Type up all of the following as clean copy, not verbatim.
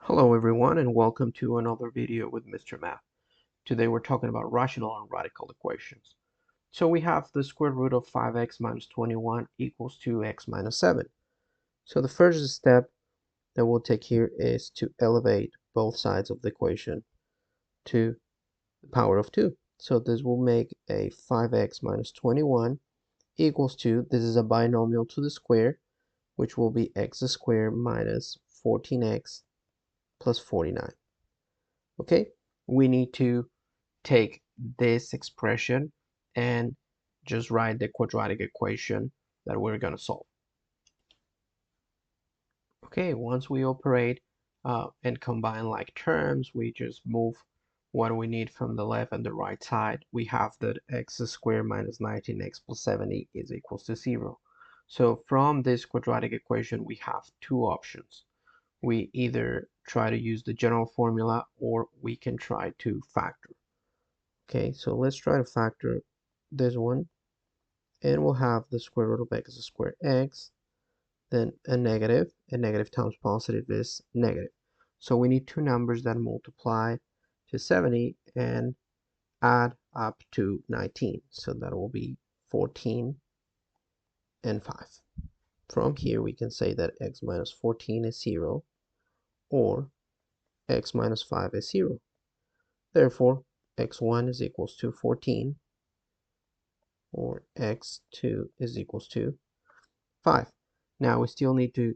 Hello everyone and welcome to another video with Mr. Math. Today we're talking about rational and radical equations. So we have the square root of 5x minus 21 equals 2x minus 7. So the first step that we'll take here is to elevate both sides of the equation to the power of 2. So this will make a 5x minus 21 equals 2. This is a binomial to the square, which will be x squared minus 14x plus 49. Okay, we need to take this expression and just write the quadratic equation that we're going to solve. Okay, once we operate and combine like terms, we just move what we need from the left and the right side. We have that x squared minus 19x plus 70 is equals to 0. So from this quadratic equation, we have two options. We either try to use the general formula or we can try to factor. Okay, so let's try to factor this one, and we'll have the square root of x squared x, then a negative times positive is negative. So we need two numbers that multiply to 70 and add up to 19. So that will be 14 and 5. From here we can say that x minus 14 is 0, or x minus 5 is 0. Therefore, x1 is equals to 14, or x2 is equals to 5. Now we still need to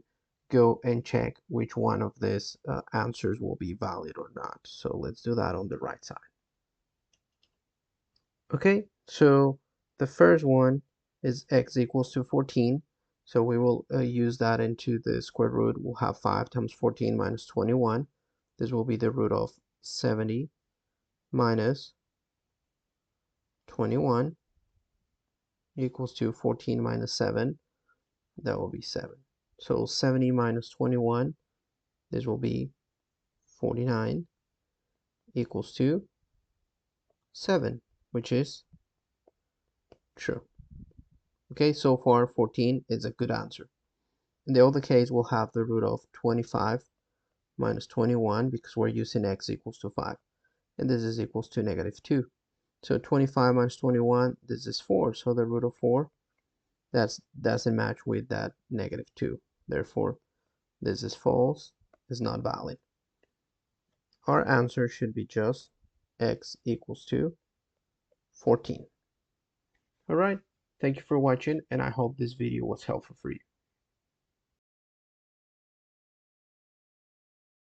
go and check which one of these answers will be valid or not. So let's do that on the right side. Okay, so the first one is x equals to 14. So we will use that into the square root. We'll have 5 times 14 minus 21. This will be the root of 70 minus 21 equals to 14 minus 7. That will be 7. So 70 minus 21, this will be 49, equals to 7, which is true. Okay, so far 14 is a good answer. In the other case, we'll have the root of 25 minus 21 because we're using x equals to 5. And this is equals to negative 2. So 25 minus 21, this is 4. So the root of 4, that doesn't match with that negative 2. Therefore, this is false, is not valid. Our answer should be just x equals to 14. All right, thank you for watching, and I hope this video was helpful for you.